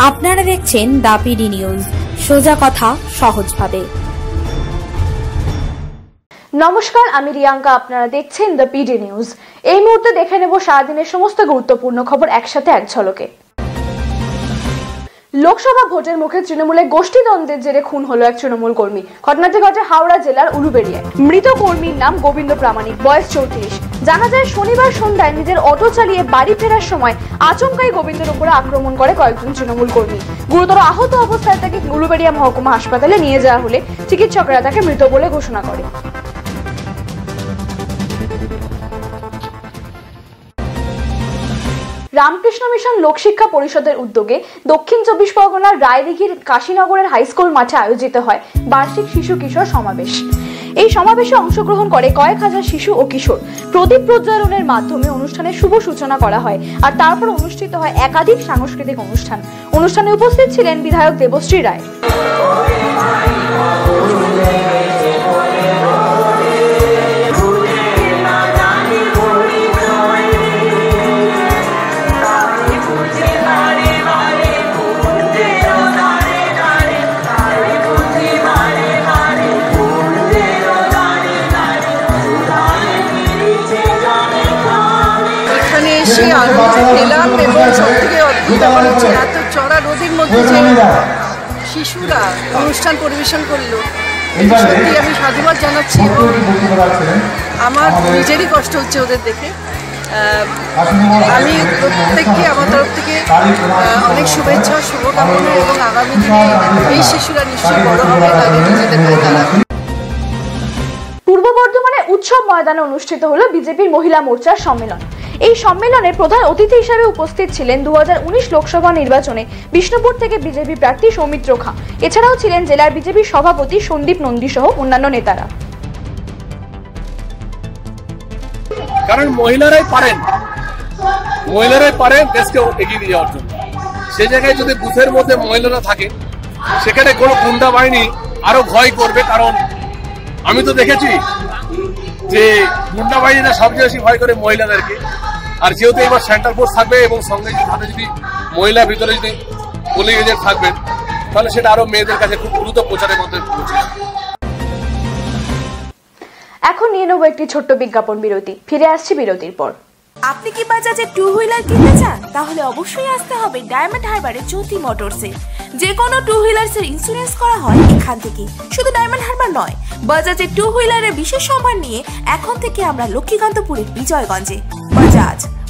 আপনারা দেখছেন the PD news, সোজা কথা সহজভাবে। নমস্কার, আমি রিয়াঙ্কা। আপনারা দেখছেন দ্য পিডি নিউজ। এই মুহূর্তে দেখে নেব সারাদিনের সমস্ত গুরুত্বপূর্ণ খবর একসাথে এক ঝলকে। লোকসভা ভোটের মুখে তৃণমূলে গোষ্ঠীদ্বন্দ্বের জেরে খুন হলো এক তৃণমূল কর্মী। ঘটনাটি ঘটে হাওড়া জেলার উলুবেড়িয়ায়। মৃত কর্মীর নাম গোবিন্দ প্রামাণিক, বয়স 34। জানা যায়, শনিবার সন্ধ্যায় নিজের অটো চালিয়ে বাড়ি ফেরার সময় আচমকাই গোবিন্দের উপরে আক্রমণ করে কয়েকজন তৃণমূল কর্মী। গুরুতর আহত অবস্থায় তাকে উলুবেড়িয়া মহকুমা হাসপাতালে নিয়ে যাওয়া হলে চিকিৎসকরা তাকে মৃত বলে ঘোষণা করে। রামকৃষ্ণ মিশন লোকশিক্ষা পরিষদের উদ্যোগে দক্ষিণ 24 পরগনার রায়দিঘির কাশীনগরের হাইস্কুল মাঠে আয়োজিত হয় বার্ষিক শিশু কিশোর সমাবেশ। এই সমাবেশে অংশগ্রহণ করে কয়েক হাজার শিশু ও কিশোর। প্রদীপ প্রজ্বলনের মাধ্যমে অনুষ্ঠানের শুভ সূচনা করা হয়, আর তারপর অনুষ্ঠিত হয় একাধিক সাংস্কৃতিক অনুষ্ঠান। অনুষ্ঠানে উপস্থিত ছিলেন বিধায়ক দেবশ্রী রায়। এত চড়া রোদের মধ্যে যে শিশুরা অনুষ্ঠান পরিবেশন করলো, সত্যি আমি সাধুবাদ জানাচ্ছি। আমার নিজেরই কষ্ট হচ্ছে ওদের দেখে। আমি প্রত্যেককে আমার তরফ থেকে অনেক শুভেচ্ছা, শুভকামনা, এবং আগামী দিনে এই শিশুরা নিশ্চয়ই বড় হবে, তাদের নিজেদের পায়ে দাঁড়াবে। পূর্ব বর্ধমানে উৎসব ময়দানে অনুষ্ঠিত হলো বিজেপির মহিলা মোর্চার সম্মেলন। এই সম্মেলনে প্রধান অতিথি হিসেবে উপস্থিত ছিলেন 2019 লোকসভা নির্বাচনে বিষ্ণুপুর থেকে বিজেপি প্রার্থী সৌমিত্র খাঁ। এছাড়াও ছিলেন জেলার বিজেপির সভাপতি সন্দীপ নন্দী সহ অন্যান্য নেতারা। কারণ মহিলারাই পারেন দেশকে এগিয়ে নিয়ে যাওয়ার জন্য। সে জায়গায় যদি বুথের মধ্যে মহিলারা থাকে, সেখানে কোনো গুন্ডা বাহিনী আরো ভয় করবে। কারণ আমি তো দেখেছি যে গুন্ডা বাহিনীরা সবচেয়ে বেশি ভয় করে মহিলাদেরকে। আর যেহেতু এবার সেন্টার ফোর্স থাকবে এবং সঙ্গে সাথে যদি মহিলা ভিতরে যদি পুলিশ এজেন্ট থাকবেন, তাহলে সেটা আরো মেয়েদের কাছে খুব দ্রুত প্রচারের মধ্যে পৌঁছে যাবে। এখন নিয়ে নেব একটি ছোট্ট বিজ্ঞাপন বিরতি। ফিরে আসছি বিরতির পর। আপনি কি বাজাজে টু হুইলার কিনতে চান? তাহলে অবশ্যই আসতে হবে ডায়মন্ড হারবারের জ্যোতি মোটরসে। যে কোনো টু হুইলার্স এর ইন্স্যুরেন্স করা হয় এখান থেকে। শুধু ডায়মন্ড হারবার নয়, বাজাজের টু হুইলারের বিশেষ সম্মান নিয়ে এখন থেকে আমরা লক্ষ্মীকান্তপুরের বিজয়গঞ্জে।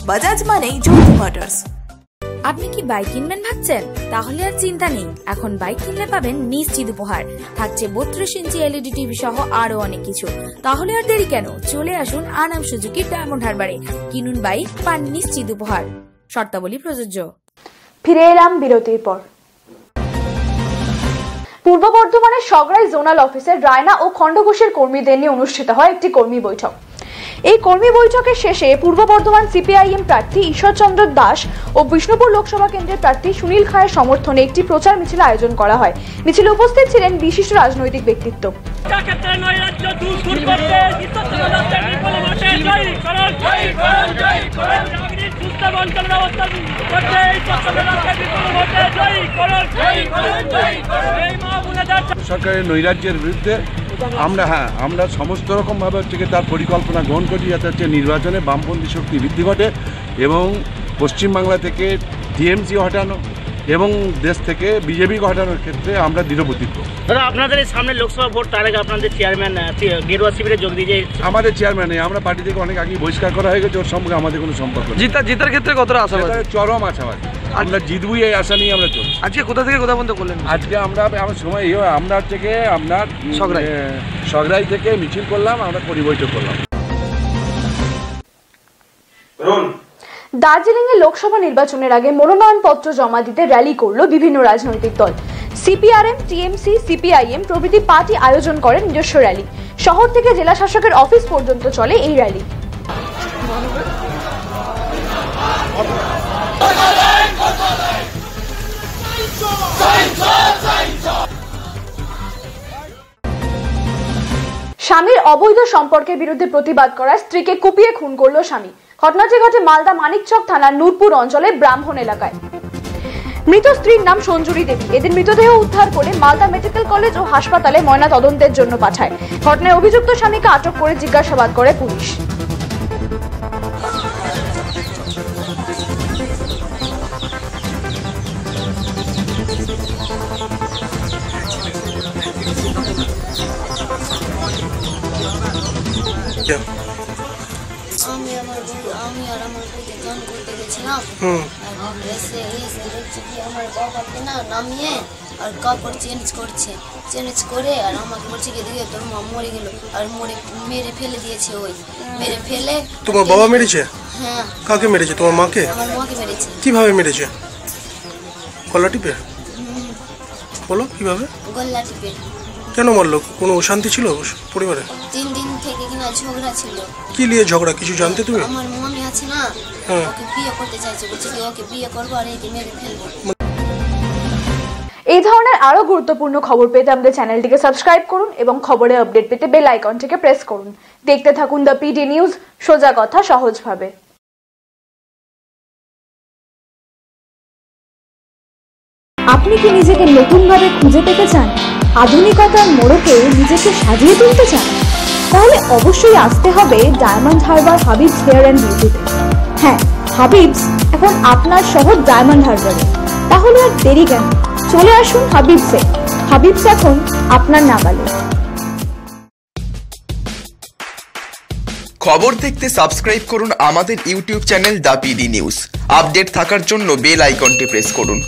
বাজাজ মানেই জ্যোতি মোটরস। আপনি কি বাইক কিনবেন ভাবছেন? তাহলে আর চিন্তা নেই, এখন বাইক কিনলে পাবেন নিশ্চিত উপহার। থাকছে 32 ইঞ্চি এলইডি টিভি সহ আরো অনেক কিছু। তাহলে আর দেরি কেন, চলে আসুন আনাম সুজুকি ডায়মন্ড হারবারে। কিনুন বাইক, পান নিশ্চিত উপহার। শর্তাবলী প্রযোজ্য। ফিরে এলাম বিরতির পর। পূর্ব বর্ধমানের সগড়াই জোনাল অফিসের রায়না ও খণ্ডঘোষের কর্মীদের নিয়ে অনুষ্ঠিত হয় একটি কর্মী বৈঠক। এই কর্মী বৈঠকের শেষে পূর্ব বর্ধমান সিপিআইএম প্রার্থী ঈশ্বরচন্দ্র দাস ও বিষ্ণুপুর লোকসভা কেন্দ্রের প্রার্থী সুনীল খায়ের সমর্থনে একটি প্রচার মিছিল আয়োজন করা হয়। মিছিলে উপস্থিত ছিলেন বিশিষ্ট রাজনৈতিক ব্যক্তিত্ব। সরকারের নৈরাজ্যের বিরুদ্ধে আমরা সমস্ত রকমভাবে তার পরিকল্পনা গ্রহণ করি, যাতে নির্বাচনে বামপন্থী শক্তি বৃদ্ধি ঘটে এবং পশ্চিমবাংলা থেকে টিএমসি হটানো এবং দেশ থেকে বিজেপিকে হটানোর ক্ষেত্রে আমরা দৃঢ় প্রতিজ্ঞ। দাদা, আপনাদের সামনে লোকসভা ভোট, তার আগে আপনাদের চেয়ারম্যান গেরুয়া শিবিরে যোগ দিয়ে আমাদের চেয়ারম্যান আমরা পার্টি থেকে অনেক আগে বহিষ্কার করা হয়ে গেছে। ওর সঙ্গে আমাদের কোনো সম্পর্ক নেই। জিতার ক্ষেত্রে কতটা আশাবাদী? চরম আশাবাদী। আমরা জিতবই, এই আশা নিয়ে আমরা চলছি। আজকে কোথা থেকে কোথা পর্যন্ত করলেন? আজকে আমার সময় আমরা থেকে সগড়াই থেকে মিছিল করলাম, আমরা পরিবৈঠক করলাম। দার্জিলিং এ লোকসভা নির্বাচনের আগে মনোনয়নপত্র জমা দিতে র্যালি করলো বিভিন্ন রাজনৈতিক দল। সিপিআরএম, টিএমসি, সিপিআইএম প্রভৃতি পার্টি আয়োজন করেন নিজস্ব র্যালি। শহর থেকে জেলা শাসকের অফিস পর্যন্ত চলে এই র্যালি। স্বামীর অবৈধ সম্পর্কের বিরুদ্ধে প্রতিবাদ করায় স্ত্রীকে কুপিয়ে খুন করল স্বামী। ঘটনাটি ঘটে মালদা মানিকচক থানার নূরপুর অঞ্চলে ব্রাহ্মণ এলাকায়। মৃত স্ত্রীর নাম সঞ্জুরি দেবী। এদের মৃতদেহ উদ্ধার করে মালদা মেডিকেল কলেজ ও হাসপাতালে ময়না তদন্তের জন্য পাঠায়। ঘটনায় অভিযুক্ত স্বামীকে আটক করে জিজ্ঞাসাবাদ করে পুলিশ। আমি আর আমার বউকে গান করতে গেছিলাম, এসে দেখছি কি আমার বাবাকে না নামিয়ে আর কাপড় চেঞ্জ করে আর আমাকে বলছে কি দিকে তোর মা মরে গেল আর মেরে ফেলে দিয়েছে। ওই মেরে ফেলে। তোমার বাবা মেরেছে? হ্যাঁ। কাকে মেরেছে? তোমার মাকে? আমার মাকে মেরেছে। কিভাবে মেরেছে? গলা টিপে? বলো কিভাবে? গলা টিপে। কেন মারলো? কোনো অশান্তি ছিল পরিবারে? 3 দিন থেকে কিনা ঝগড়া ছিল। কি নিয়ে ঝগড়া কিছু জানতে তুমি? আমার মামি আছে না, ওকে বিয়ে করতে চাইছে, বলছে কি ওকে বিয়ে করবো আর একে মেরে ফেলবো। এই ধরনের আরো গুরুত্বপূর্ণ খবর পেতে আমাদের চ্যানেলটিকে সাবস্ক্রাইব করুন এবং খবরের আপডেট পেতে বেল আইকনটিকে প্রেস করুন। দেখতে থাকুন দ্য পিডি নিউজ, সোজা কথা সহজভাবে। আপনি কি নিজেকে নতুনভাবে খুঁজে পেতে চান? আধুনিকতার মোড়কে নিজেকে সাজিয়ে তুলতে চান? তাহলে অবশ্যই আসতে হবে ডায়মন্ড হারবার হাবিবস হেয়ার অ্যান্ড বিউটিতে। হ্যাঁ, হাবিবস এখন আপনার শহর ডায়মন্ড হারবারে। তাহলে আর দেরি কেন? চলে আসুন হাবিবসে। হাবিবস এখন আপনার নাগালে। খবর দেখতে সাবস্ক্রাইব করুন আমাদের YouTube channel the PD news. Update থাকার জন্য বেল আইকনটি প্রেস করুন।